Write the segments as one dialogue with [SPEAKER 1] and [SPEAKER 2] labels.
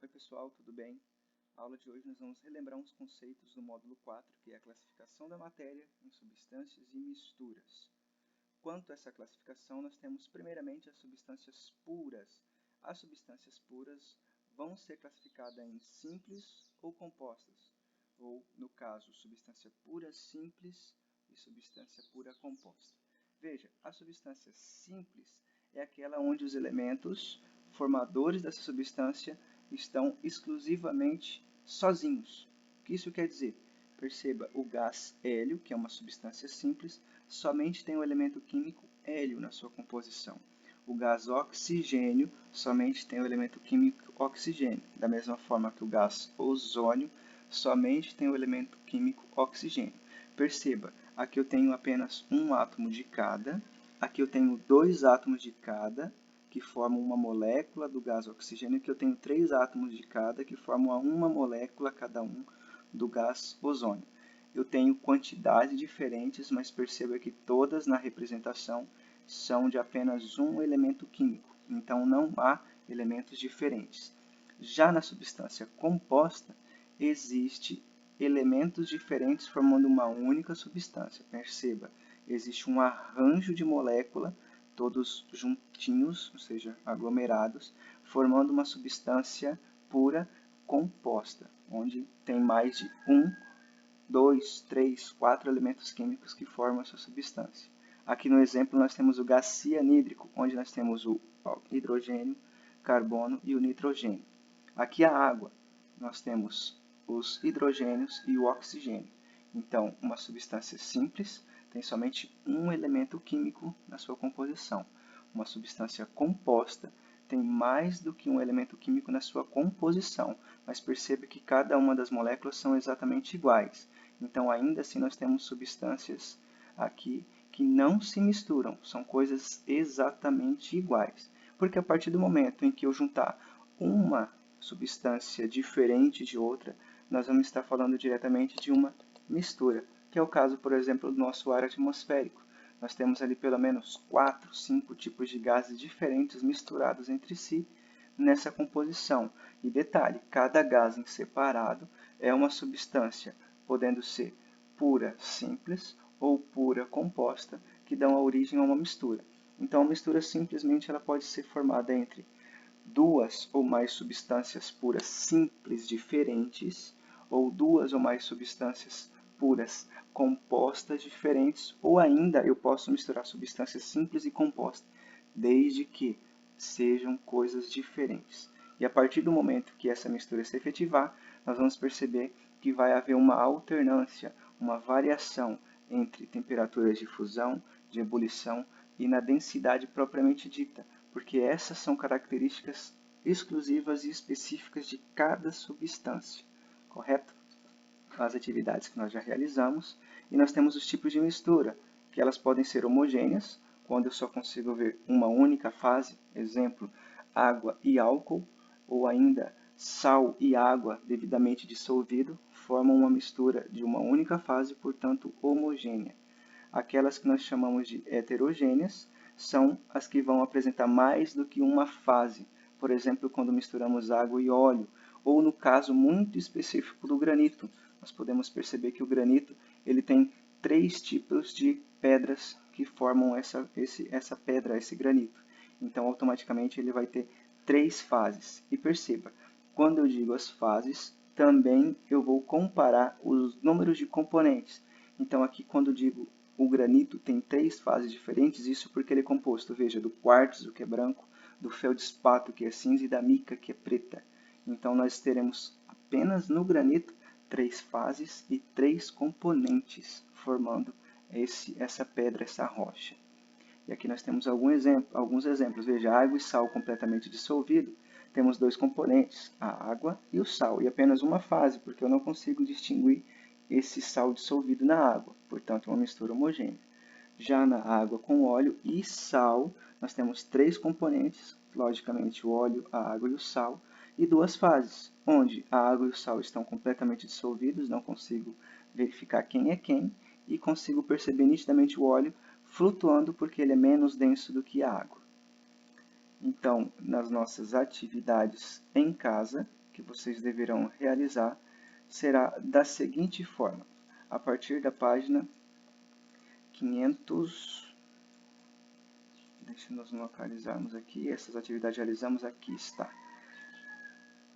[SPEAKER 1] pessoal, tudo bem? Na aula de hoje nós vamos relembrar uns conceitos do módulo 4, que é a classificação da matéria em substâncias e misturas. Quanto a essa classificação, nós temos primeiramente as substâncias puras. As substâncias puras vão ser classificadas em simples ou compostas, ou, no caso, substância pura simples e substância pura composta. Veja, a substância simples é aquela onde os elementos formadores dessa substância estão exclusivamente sozinhos. O que isso quer dizer? Perceba, o gás hélio, que é uma substância simples, somente tem o elemento químico hélio na sua composição. O gás oxigênio somente tem o elemento químico oxigênio. Da mesma forma que o gás ozônio somente tem o elemento químico oxigênio. Perceba, aqui eu tenho apenas um átomo de cada, aqui eu tenho dois átomos de cada, que formam uma molécula do gás oxigênio, aqui eu tenho três átomos de cada, que formam uma molécula cada um do gás ozônio. Eu tenho quantidades diferentes, mas perceba que todas na representação são de apenas um elemento químico, então não há elementos diferentes. Já na substância composta, existe elementos diferentes formando uma única substância. Perceba, existe um arranjo de molécula, todos juntinhos, ou seja, aglomerados, formando uma substância pura composta, onde tem mais de 1, 2, 3, 4 elementos químicos que formam essa substância. Aqui no exemplo nós temos o gás cianídrico, onde nós temos o hidrogênio, carbono e o nitrogênio. Aqui a água, nós temos os hidrogênios e o oxigênio. Então, uma substância simples tem somente um elemento químico na sua composição. Uma substância composta tem mais do que um elemento químico na sua composição, mas perceba que cada uma das moléculas são exatamente iguais. Então, ainda assim, nós temos substâncias aqui que não se misturam, são coisas exatamente iguais. Porque a partir do momento em que eu juntar uma substância diferente de outra, nós vamos estar falando diretamente de uma mistura, que é o caso, por exemplo, do nosso ar atmosférico. Nós temos ali pelo menos 4, 5 tipos de gases diferentes misturados entre si nessa composição. E detalhe, cada gás em separado é uma substância, podendo ser pura simples ou pura composta, que dão a origem a uma mistura. Então, a mistura simplesmente ela pode ser formada entre duas ou mais substâncias puras simples diferentes, ou duas ou mais substâncias puras compostas diferentes, ou ainda eu posso misturar substâncias simples e compostas, desde que sejam coisas diferentes. E a partir do momento que essa mistura se efetivar, nós vamos perceber que vai haver uma alternância, uma variação entre temperaturas de fusão, de ebulição e na densidade propriamente dita, porque essas são características exclusivas e específicas de cada substância, correto? As atividades que nós já realizamos, e nós temos os tipos de mistura, que elas podem ser homogêneas, quando eu só consigo ver uma única fase, exemplo, água e álcool, ou ainda sal e água devidamente dissolvido, formam uma mistura de uma única fase, portanto homogênea. Aquelas que nós chamamos de heterogêneas são as que vão apresentar mais do que uma fase, por exemplo, quando misturamos água e óleo, ou no caso muito específico do granito. Nós podemos perceber que o granito ele tem 3 tipos de pedras que formam essa pedra, esse granito. Então, automaticamente, ele vai ter 3 fases. E perceba, quando eu digo as fases, também eu vou comparar os números de componentes. Então, aqui, quando eu digo o granito tem 3 fases diferentes, isso porque ele é composto, veja, do quartzo, que é branco, do feldespato, que é cinza, e da mica, que é preta. Então, nós teremos apenas no granito 3 fases e 3 componentes, formando essa pedra, essa rocha. E aqui nós temos alguns exemplos. Veja, água e sal completamente dissolvido. Temos 2 componentes, a água e o sal, e apenas uma fase, porque eu não consigo distinguir esse sal dissolvido na água, portanto, uma mistura homogênea. Já na água com óleo e sal, nós temos 3 componentes, logicamente o óleo, a água e o sal, e 2 fases, onde a água e o sal estão completamente dissolvidos, não consigo verificar quem é quem, e consigo perceber nitidamente o óleo flutuando porque ele é menos denso do que a água. Então, nas nossas atividades em casa, que vocês deverão realizar será da seguinte forma. A partir da página 500, deixa nós localizarmos aqui, essas atividades realizamos, aqui está.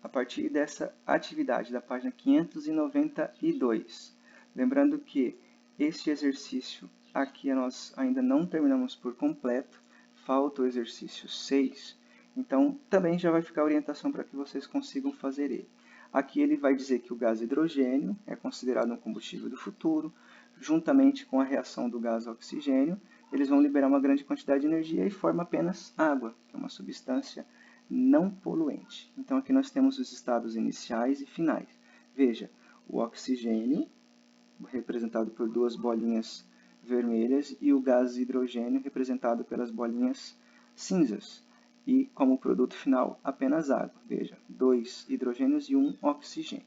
[SPEAKER 1] A partir dessa atividade da página 592, lembrando que este exercício aqui nós ainda não terminamos por completo, falta o exercício 6, então também já vai ficar a orientação para que vocês consigam fazer ele. Aqui ele vai dizer que o gás hidrogênio é considerado um combustível do futuro, juntamente com a reação do gás oxigênio, eles vão liberar uma grande quantidade de energia e formam apenas água, que é uma substância não poluente. Então aqui nós temos os estados iniciais e finais. Veja, o oxigênio, representado por duas bolinhas vermelhas, e o gás hidrogênio, representado pelas bolinhas cinzas. E como produto final, apenas água. Veja, 2 hidrogênios e 1 oxigênio.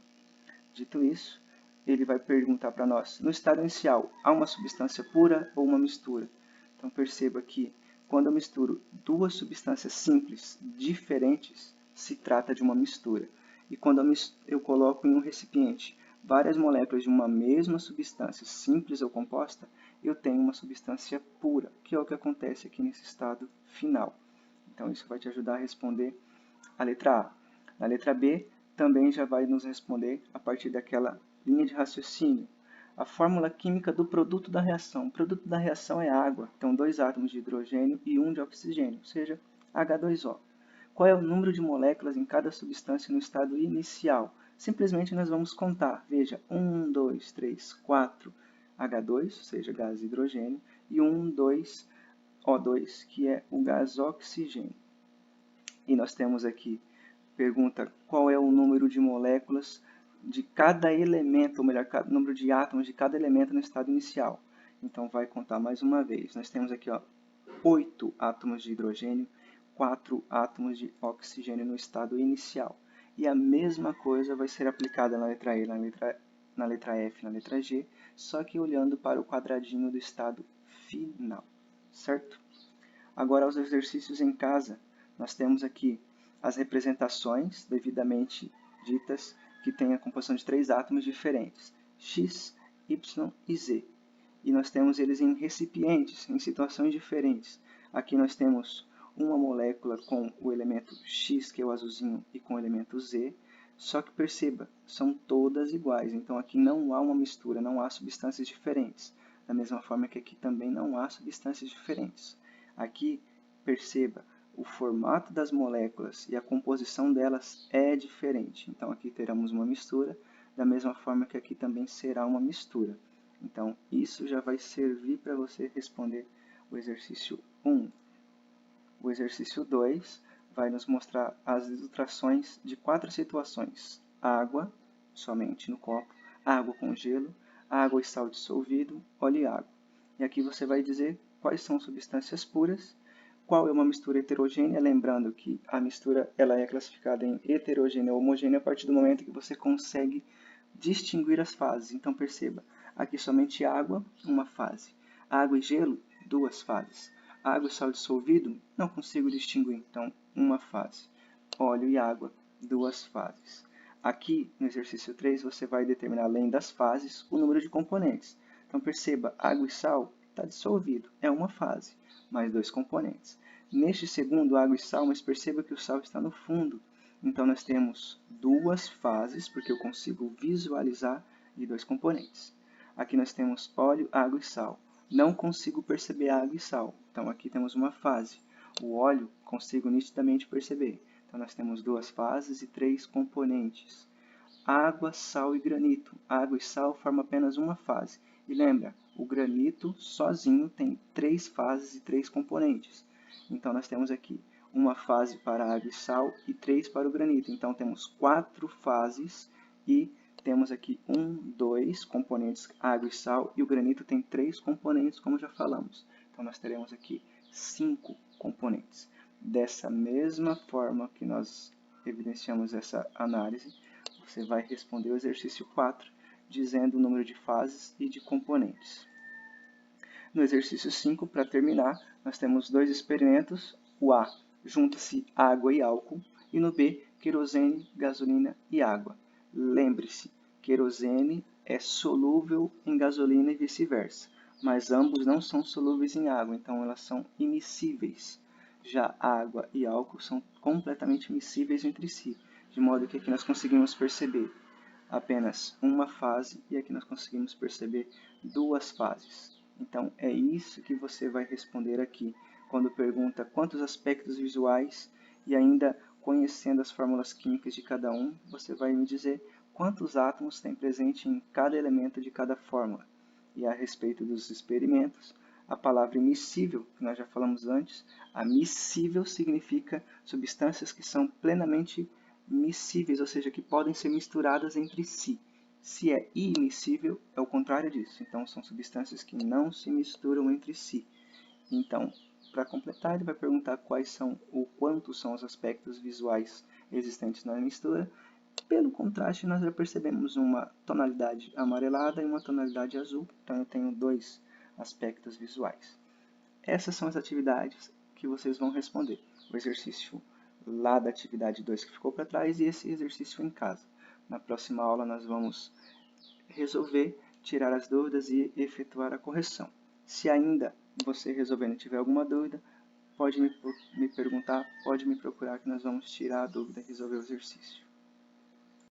[SPEAKER 1] Dito isso, ele vai perguntar para nós, no estado inicial, há uma substância pura ou uma mistura? Então perceba que quando eu misturo duas substâncias simples diferentes, se trata de uma mistura. E quando eu coloco em um recipiente várias moléculas de uma mesma substância, simples ou composta, eu tenho uma substância pura, que é o que acontece aqui nesse estado final. Então isso vai te ajudar a responder a letra A. Na letra B, também já vai nos responder a partir daquela linha de raciocínio. A fórmula química do produto da reação. O produto da reação é água, então 2 átomos de hidrogênio e 1 de oxigênio, ou seja, H2O. Qual é o número de moléculas em cada substância no estado inicial? Simplesmente nós vamos contar. Veja, 1, 2, 3, 4 H2, ou seja, gás hidrogênio, e 1, 2 O2, que é o gás oxigênio. E nós temos aqui, pergunta qual é o número de moléculas de cada elemento, ou melhor, o número de átomos de cada elemento no estado inicial. Então, vai contar mais uma vez. Nós temos aqui 8 átomos de hidrogênio, 4 átomos de oxigênio no estado inicial. E a mesma coisa vai ser aplicada na letra E, na letra F, na letra G, só que olhando para o quadradinho do estado final, certo? Agora, os exercícios em casa, nós temos aqui as representações devidamente ditas, que têm a composição de 3 átomos diferentes, X, Y e Z. E nós temos eles em recipientes, em situações diferentes. Aqui nós temos uma molécula com o elemento X, que é o azulzinho, e com o elemento Z, só que perceba, são todas iguais, então aqui não há uma mistura, não há substâncias diferentes, da mesma forma que aqui também não há substâncias diferentes. Aqui, perceba, o formato das moléculas e a composição delas é diferente. Então, aqui teremos uma mistura, da mesma forma que aqui também será uma mistura. Então, isso já vai servir para você responder o exercício 1. O exercício 2 vai nos mostrar as ilustrações de 4 situações. Água, somente no copo, água com gelo, água e sal dissolvido, óleo e água. E aqui você vai dizer quais são substâncias puras, qual é uma mistura heterogênea, lembrando que a mistura ela é classificada em heterogênea ou homogênea a partir do momento que você consegue distinguir as fases. Então perceba, aqui somente água, uma fase. Água e gelo, 2 fases. Água e sal dissolvido, não consigo distinguir, então uma fase. Óleo e água, 2 fases. Aqui, no exercício 3, você vai determinar, além das fases, o número de componentes. Então perceba, água e sal está dissolvido, é uma fase, mais 2 componentes. Neste segundo, água e sal, mas perceba que o sal está no fundo. Então nós temos 2 fases, porque eu consigo visualizar, e 2 componentes. Aqui nós temos óleo, água e sal. Não consigo perceber água e sal, então aqui temos uma fase. O óleo consigo nitidamente perceber. Então nós temos 2 fases e 3 componentes. Água, sal e granito. Água e sal formam apenas uma fase. E lembra, o granito sozinho tem 3 fases e 3 componentes. Então nós temos aqui uma fase para água e sal e 3 para o granito. Então temos 4 fases e temos aqui 2 componentes, água e sal, e o granito tem 3 componentes, como já falamos. Então nós teremos aqui 5 componentes. Dessa mesma forma que nós evidenciamos essa análise, você vai responder o exercício 4, dizendo o número de fases e de componentes. No exercício 5, para terminar, nós temos 2 experimentos. O A, junta-se água e álcool, e no B, querosene, gasolina e água. Lembre-se, querosene é solúvel em gasolina e vice-versa, mas ambos não são solúveis em água, então elas são immiscíveis. Já água e álcool são completamente miscíveis entre si, de modo que aqui nós conseguimos perceber apenas uma fase e aqui nós conseguimos perceber duas fases. Então, é isso que você vai responder aqui, quando pergunta quantos aspectos visuais e ainda conhecendo as fórmulas químicas de cada um, você vai me dizer quantos átomos tem presente em cada elemento de cada fórmula. E a respeito dos experimentos, a palavra immiscível, que nós já falamos antes, a miscível significa substâncias que são plenamente miscíveis, ou seja, que podem ser misturadas entre si. Se é immiscível, é o contrário disso. Então, são substâncias que não se misturam entre si. Então, para completar, ele vai perguntar quais são ou quantos são os aspectos visuais existentes na mistura. Pelo contraste, nós já percebemos uma tonalidade amarelada e uma tonalidade azul. Então, eu tenho dois aspectos visuais. Essas são as atividades que vocês vão responder. O exercício lá da atividade 2 que ficou para trás e esse exercício em casa. Na próxima aula nós vamos resolver, tirar as dúvidas e efetuar a correção. Se ainda você resolvendo tiver alguma dúvida, pode me perguntar, pode me procurar que nós vamos tirar a dúvida e resolver o exercício.